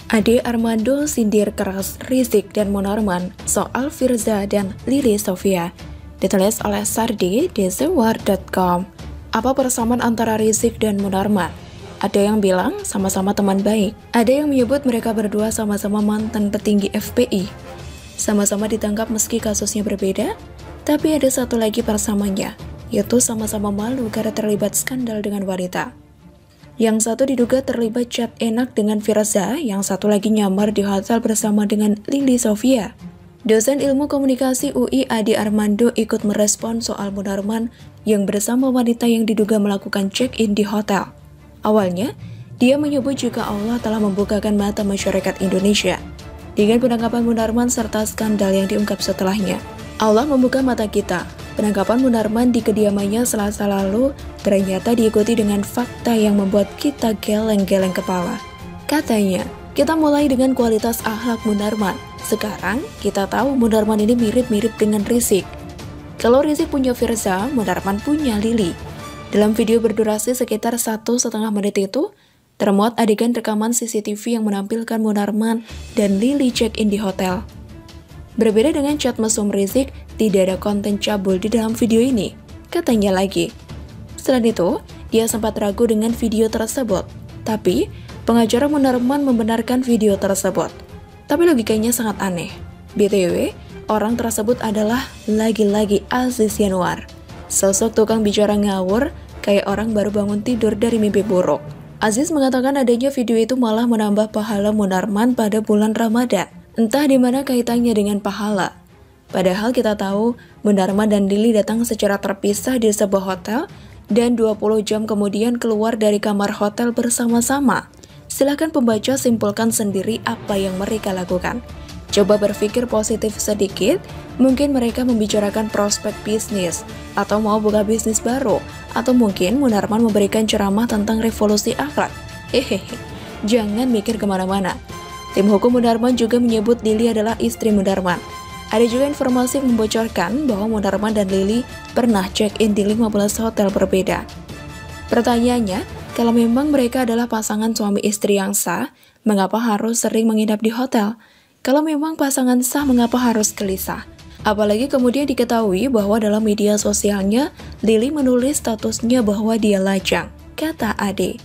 Ade Armando sindir keras Rizik dan Munarman soal Firza dan Lily Sofia. Ditulis oleh Sardi di TheWar.com. Apa persamaan antara Rizik dan Munarman? Ada yang bilang sama-sama teman baik. Ada yang menyebut mereka berdua sama-sama mantan petinggi FPI. Sama-sama ditangkap meski kasusnya berbeda. Tapi ada satu lagi persamaannya, yaitu sama-sama malu karena terlibat skandal dengan wanita. Yang satu diduga terlibat chat enak dengan Firza, yang satu lagi nyamar di hotel bersama dengan Lily Sofia. Dosen ilmu komunikasi UI Ade Armando ikut merespon soal Munarman yang bersama wanita yang diduga melakukan check-in di hotel. Awalnya, dia menyebut jika Allah telah membukakan mata masyarakat Indonesia dengan penangkapan Munarman serta skandal yang diungkap setelahnya. Allah membuka mata kita. Penangkapan Munarman di kediamannya Selasa lalu ternyata diikuti dengan fakta yang membuat kita geleng-geleng kepala. Katanya, kita mulai dengan kualitas akhlak Munarman. Sekarang, kita tahu Munarman ini mirip-mirip dengan Rizik. Kalau Rizik punya Firza, Munarman punya Lily. Dalam video berdurasi sekitar 1,5 menit itu, termuat adegan rekaman CCTV yang menampilkan Munarman dan Lily check-in di hotel. Berbeda dengan chat mesum Rizik, tidak ada konten cabul di dalam video ini, katanya lagi. Selain itu, dia sempat ragu dengan video tersebut, tapi pengacara Munarman membenarkan video tersebut. Tapi logikanya sangat aneh. BTW, orang tersebut adalah lagi-lagi Aziz Yanuar, sosok tukang bicara ngawur, kayak orang baru bangun tidur dari mimpi buruk. Aziz mengatakan adanya video itu malah menambah pahala Munarman pada bulan Ramadan. Entah di mana kaitannya dengan pahala. Padahal kita tahu Munarman dan Lily datang secara terpisah di sebuah hotel dan 20 jam kemudian keluar dari kamar hotel bersama-sama. Silahkan pembaca simpulkan sendiri apa yang mereka lakukan. Coba berpikir positif sedikit, mungkin mereka membicarakan prospek bisnis, atau mau buka bisnis baru, atau mungkin Munarman memberikan ceramah tentang revolusi akhlak. Hehehe, jangan mikir kemana-mana. Tim hukum Munarman juga menyebut Lily adalah istri Munarman. Ada juga informasi yang membocorkan bahwa Munarman dan Lily pernah check-in di 15 hotel berbeda. Pertanyaannya, kalau memang mereka adalah pasangan suami istri yang sah, mengapa harus sering menginap di hotel? Kalau memang pasangan sah, mengapa harus gelisah? Apalagi kemudian diketahui bahwa dalam media sosialnya, Lily menulis statusnya bahwa dia lajang, kata Ade.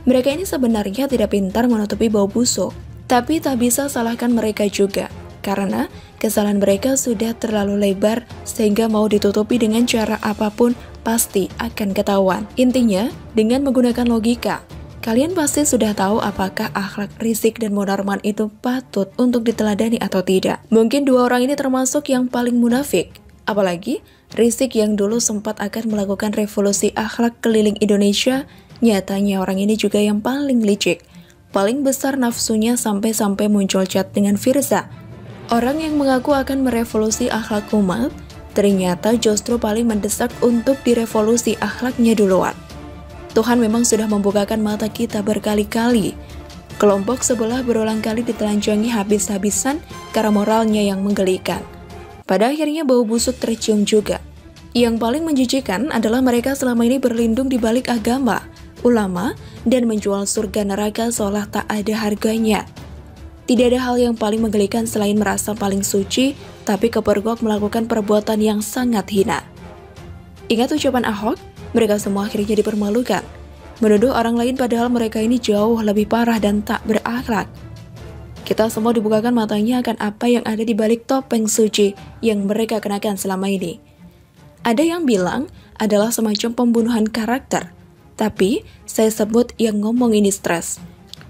Mereka ini sebenarnya tidak pintar menutupi bau busuk. Tapi tak bisa salahkan mereka juga, karena kesalahan mereka sudah terlalu lebar sehingga mau ditutupi dengan cara apapun pasti akan ketahuan. Intinya, dengan menggunakan logika, kalian pasti sudah tahu apakah akhlak Rizik dan Munarman itu patut untuk diteladani atau tidak. Mungkin dua orang ini termasuk yang paling munafik. Apalagi, Rizik yang dulu sempat akan melakukan revolusi akhlak keliling Indonesia, nyatanya orang ini juga yang paling licik. Paling besar nafsunya sampai-sampai muncul chat dengan Firza. Orang yang mengaku akan merevolusi akhlak umat, ternyata justru paling mendesak untuk direvolusi akhlaknya duluan. Tuhan memang sudah membukakan mata kita berkali-kali. Kelompok sebelah berulang kali ditelanjangi habis-habisan karena moralnya yang menggelikan. Pada akhirnya bau busuk tercium juga. Yang paling menjijikan adalah mereka selama ini berlindung di balik agama, ulama, dan menjual surga neraka seolah tak ada harganya. Tidak ada hal yang paling menggelikan selain merasa paling suci, tapi kepergok melakukan perbuatan yang sangat hina. Ingat ucapan Ahok? Mereka semua akhirnya dipermalukan. Menuduh orang lain padahal mereka ini jauh lebih parah dan tak berakhlak. Kita semua dibukakan matanya akan apa yang ada di balik topeng suci yang mereka kenakan selama ini. Ada yang bilang adalah semacam pembunuhan karakter. Tapi, saya sebut yang ngomong ini stres.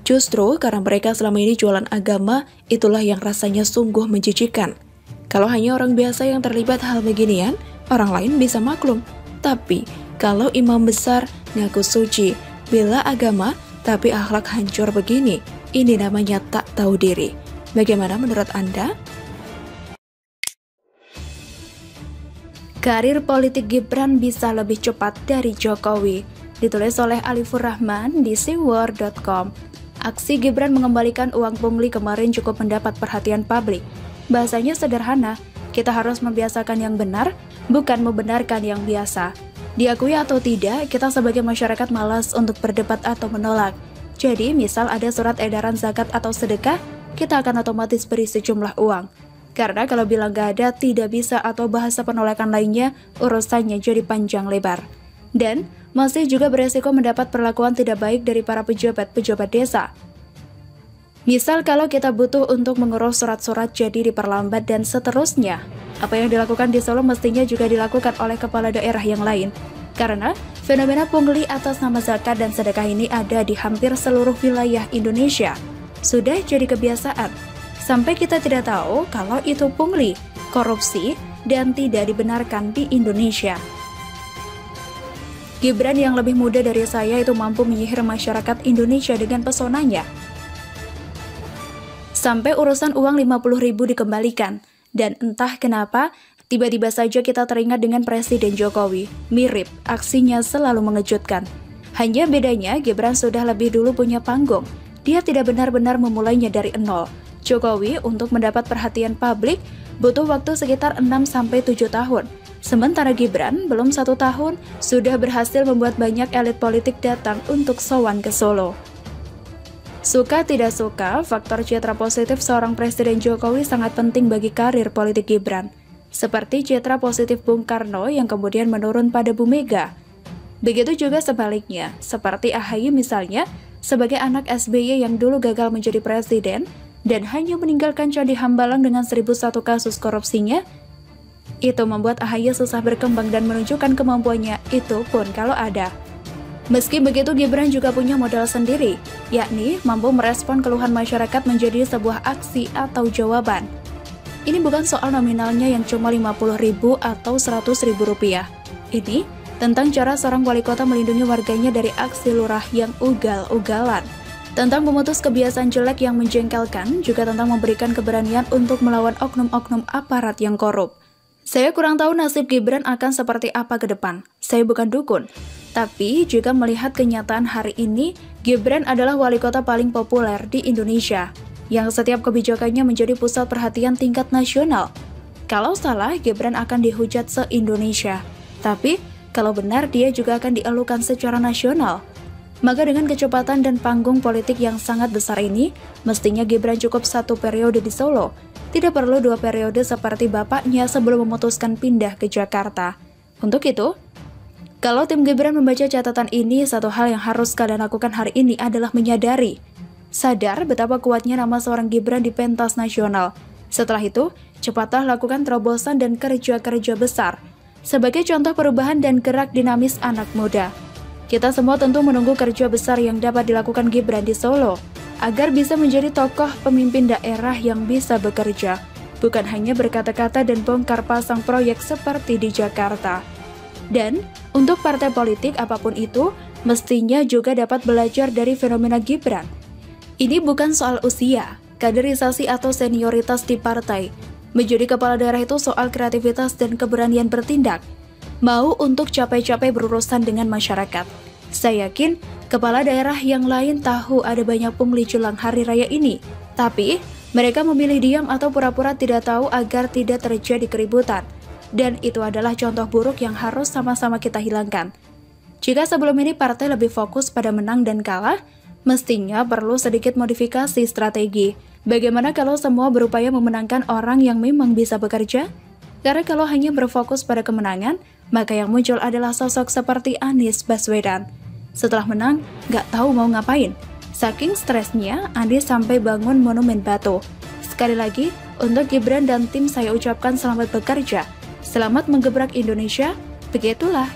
Justru karena mereka selama ini jualan agama, itulah yang rasanya sungguh menjijikan. Kalau hanya orang biasa yang terlibat hal beginian, orang lain bisa maklum. Tapi, kalau imam besar ngaku suci, bela agama, tapi akhlak hancur begini, ini namanya tak tahu diri. Bagaimana menurut Anda? Karir politik Gibran bisa lebih cepat dari Jokowi. Ditulis oleh Alifur Rahman di TheWar.com. Aksi Gibran mengembalikan uang pungli kemarin cukup mendapat perhatian publik. Bahasanya sederhana, kita harus membiasakan yang benar, bukan membenarkan yang biasa. Diakui atau tidak, kita sebagai masyarakat malas untuk berdebat atau menolak. Jadi, misal ada surat edaran zakat atau sedekah, kita akan otomatis beri sejumlah uang. Karena kalau bilang gak ada, tidak bisa atau bahasa penolakan lainnya, urusannya jadi panjang lebar. Dan masih juga beresiko mendapat perlakuan tidak baik dari para pejabat-pejabat desa. Misal kalau kita butuh untuk mengurus surat-surat jadi diperlambat dan seterusnya. Apa yang dilakukan di Solo mestinya juga dilakukan oleh kepala daerah yang lain. Karena fenomena pungli atas nama zakat dan sedekah ini ada di hampir seluruh wilayah Indonesia. Sudah jadi kebiasaan. Sampai kita tidak tahu kalau itu pungli, korupsi, dan tidak dibenarkan di Indonesia. Gibran yang lebih muda dari saya itu mampu menyihir masyarakat Indonesia dengan pesonanya. Sampai urusan uang 50.000 dikembalikan. Dan entah kenapa, tiba-tiba saja kita teringat dengan Presiden Jokowi. Mirip, aksinya selalu mengejutkan. Hanya bedanya, Gibran sudah lebih dulu punya panggung. Dia tidak benar-benar memulainya dari nol. Jokowi untuk mendapat perhatian publik butuh waktu sekitar 6-7 tahun. Sementara Gibran belum 1 tahun, sudah berhasil membuat banyak elit politik datang untuk sowan ke Solo. Suka tidak suka, faktor citra positif seorang Presiden Jokowi sangat penting bagi karir politik Gibran. Seperti citra positif Bung Karno yang kemudian menurun pada Bu Mega. Begitu juga sebaliknya, seperti AHY misalnya, sebagai anak SBY yang dulu gagal menjadi presiden dan hanya meninggalkan Candi Hambalang dengan 1001 kasus korupsinya, itu membuat AHY susah berkembang dan menunjukkan kemampuannya, itu pun kalau ada. Meski begitu, Gibran juga punya modal sendiri, yakni mampu merespon keluhan masyarakat menjadi sebuah aksi atau jawaban. Ini bukan soal nominalnya yang cuma 50.000 atau 100.000 rupiah. Ini tentang cara seorang wali kota melindungi warganya dari aksi lurah yang ugal-ugalan. Tentang memutus kebiasaan jelek yang menjengkelkan, juga tentang memberikan keberanian untuk melawan oknum-oknum aparat yang korup. Saya kurang tahu nasib Gibran akan seperti apa ke depan. Saya bukan dukun. Tapi juga melihat kenyataan hari ini, Gibran adalah wali kota paling populer di Indonesia, yang setiap kebijakannya menjadi pusat perhatian tingkat nasional. Kalau salah, Gibran akan dihujat se-Indonesia. Tapi, kalau benar, dia juga akan dielukan secara nasional. Maka dengan kecepatan dan panggung politik yang sangat besar ini, mestinya Gibran cukup 1 periode di Solo. Tidak perlu 2 periode seperti bapaknya sebelum memutuskan pindah ke Jakarta. Untuk itu, kalau tim Gibran membaca catatan ini, satu hal yang harus kalian lakukan hari ini adalah menyadari, sadar betapa kuatnya nama seorang Gibran di pentas nasional. Setelah itu, cepatlah lakukan terobosan dan kerja-kerja besar, sebagai contoh perubahan dan gerak dinamis anak muda. Kita semua tentu menunggu kerja besar yang dapat dilakukan Gibran di Solo, agar bisa menjadi tokoh pemimpin daerah yang bisa bekerja, bukan hanya berkata-kata dan bongkar pasang proyek seperti di Jakarta. Dan, untuk partai politik apapun itu, mestinya juga dapat belajar dari fenomena Gibran. Ini bukan soal usia, kaderisasi atau senioritas di partai. Menjadi kepala daerah itu soal kreativitas dan keberanian bertindak. Mau untuk capek-capek berurusan dengan masyarakat. Saya yakin, kepala daerah yang lain tahu ada banyak pungli jelang hari raya ini. Tapi, mereka memilih diam atau pura-pura tidak tahu agar tidak terjadi keributan. Dan itu adalah contoh buruk yang harus sama-sama kita hilangkan. Jika sebelum ini partai lebih fokus pada menang dan kalah, mestinya perlu sedikit modifikasi strategi. Bagaimana kalau semua berupaya memenangkan orang yang memang bisa bekerja? Karena kalau hanya berfokus pada kemenangan, maka yang muncul adalah sosok seperti Anies Baswedan. Setelah menang, nggak tahu mau ngapain. Saking stresnya, Anies sampai bangun monumen batu. Sekali lagi, untuk Gibran dan tim saya ucapkan selamat bekerja. Selamat menggebrak Indonesia, begitulah